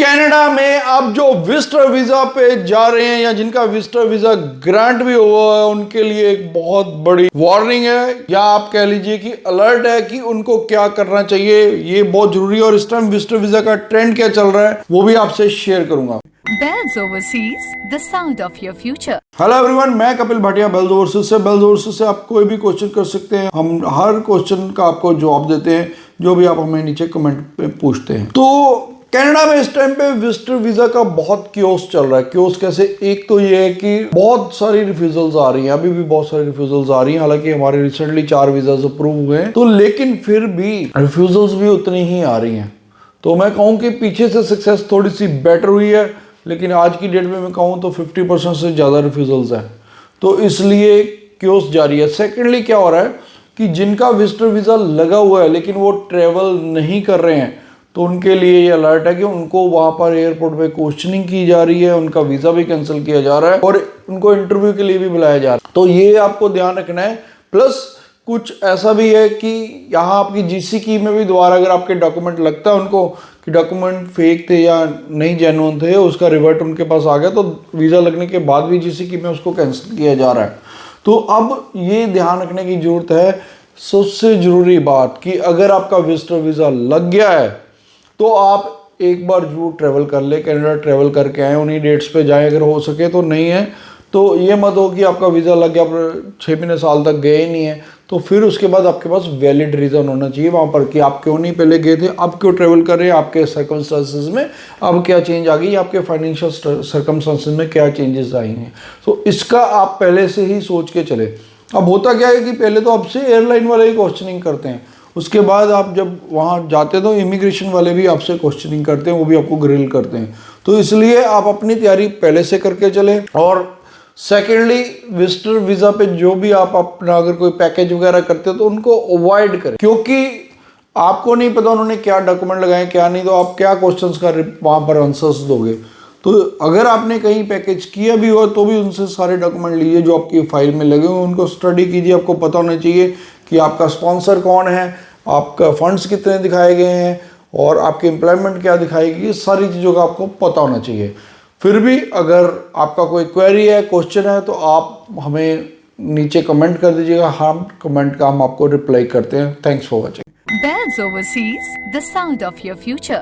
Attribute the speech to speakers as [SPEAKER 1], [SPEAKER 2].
[SPEAKER 1] Canada में आप जो विजिटर वीजा पे जा रहे हैं या जिनका विजिटर वीजा ग्रांट भी हुआ है उनके लिए एक बहुत बड़ी वार्निंग है, या आप कह लीजिए कि अलर्ट है कि उनको क्या करना चाहिए। ये बहुत जरूरी है और इस टाइम विजिटर वीजा का ट्रेंड क्या चल रहा है वो भी आपसे शेयर करूंगा।
[SPEAKER 2] Bells Overseas, the sound of your future.
[SPEAKER 1] Hello everyone, मैं कपिल भाटिया बेल्स ओवरसीज से। बेल्स ओवरसीज से आप कोई भी क्वेश्चन कर सकते हैं, हम हर क्वेश्चन का आपको जवाब देते हैं जो भी आप हमें नीचे कमेंट पे पूछते हैं। तो कनाडा में इस टाइम पे विजिटर वीजा का बहुत क्योस चल रहा है। क्योस कैसे? एक तो ये है कि बहुत सारी रिफ्यूजल्स आ रही हैं, अभी भी बहुत सारी रिफ्यूजल्स आ रही हैं। हालांकि हमारे रिसेंटली 4 वीजाज अप्रूव हुए हैं, तो लेकिन फिर भी रिफ्यूजल्स भी उतनी ही आ रही हैं। तो मैं कहूँ कि पीछे से सक्सेस थोड़ी सी बेटर हुई है, लेकिन आज की डेट में मैं कहूँ तो 50% से ज़्यादा रिफ्यूजल्स हैं, तो इसलिए क्योस जारी है। सेकेंडली क्या हो रहा है कि जिनका विजिटर वीज़ा लगा हुआ है लेकिन वो ट्रेवल नहीं कर रहे हैं, तो उनके लिए ये अलर्ट है कि उनको वहाँ पर एयरपोर्ट पे क्वेश्चनिंग की जा रही है, उनका वीज़ा भी कैंसिल किया जा रहा है और उनको इंटरव्यू के लिए भी बुलाया जा रहा है। तो ये आपको ध्यान रखना है। प्लस कुछ ऐसा भी है कि यहाँ आपकी जीसी की में भी दोबारा अगर आपके डॉक्यूमेंट लगता है उनको कि डॉक्यूमेंट फेक थे या नहीं जेन्युइन थे, उसका रिवर्ट उनके पास आ गया, तो वीज़ा लगने के बाद भी जीसी की में उसको कैंसिल किया जा रहा है। तो अब ये ध्यान रखने की जरूरत है, सबसे ज़रूरी बात कि अगर आपका विजिटर वीज़ा लग गया है तो आप एक बार जरूर ट्रैवल कर ले, कनाडा ट्रैवल करके आए, उन्हीं डेट्स पे जाएं अगर हो सके। तो नहीं है तो ये मत हो कि आपका वीज़ा लग गया, आप 6 महीने साल तक गए ही नहीं है, तो फिर उसके बाद आपके पास वैलिड रीज़न होना चाहिए वहाँ पर कि आप क्यों नहीं पहले गए थे, अब क्यों ट्रैवल कर रहे हैं, आपके सर्कमस्टांसेस में अब क्या चेंज आ गई, आपके फाइनेंशियल सर्कमस्टांसेस में क्या चेंजेस आई हैं। तो इसका आप पहले से ही सोच के चले। अब होता क्या है कि पहले तो आपसे एयरलाइन वाले ही क्वेश्चनिंग करते हैं, उसके बाद आप जब वहाँ जाते हैं तो इमिग्रेशन वाले भी आपसे क्वेश्चनिंग करते हैं, वो भी आपको ग्रिल करते हैं। तो इसलिए आप अपनी तैयारी पहले से करके चले। और सेकेंडली विजिटर वीज़ा पे जो भी आप अपना अगर कोई पैकेज वगैरह करते हो तो उनको अवॉइड करें, क्योंकि आपको नहीं पता उन्होंने क्या डॉक्यूमेंट लगाए क्या नहीं, तो आप क्या क्वेश्चंस का वहाँ पर आंसर्स दोगे। तो अगर आपने कहीं पैकेज किया भी हो तो भी उनसे सारे डॉक्यूमेंट लीजिए जो आपकी फाइल में लगे हुए, उनको स्टडी कीजिए। आपको पता होना चाहिए कि आपका स्पॉन्सर कौन है, आपका फंड्स कितने दिखाए गए हैं और आपकी एम्प्लॉयमेंट क्या दिखाएगी, ये सारी चीज़ों का आपको पता होना चाहिए। फिर भी अगर आपका कोई क्वेरी है, क्वेश्चन है, तो आप हमें नीचे कमेंट कर दीजिएगा, हम कमेंट का हम आपको रिप्लाई करते हैं। Thanks for watching.
[SPEAKER 2] Bells Overseas, the sound of your future.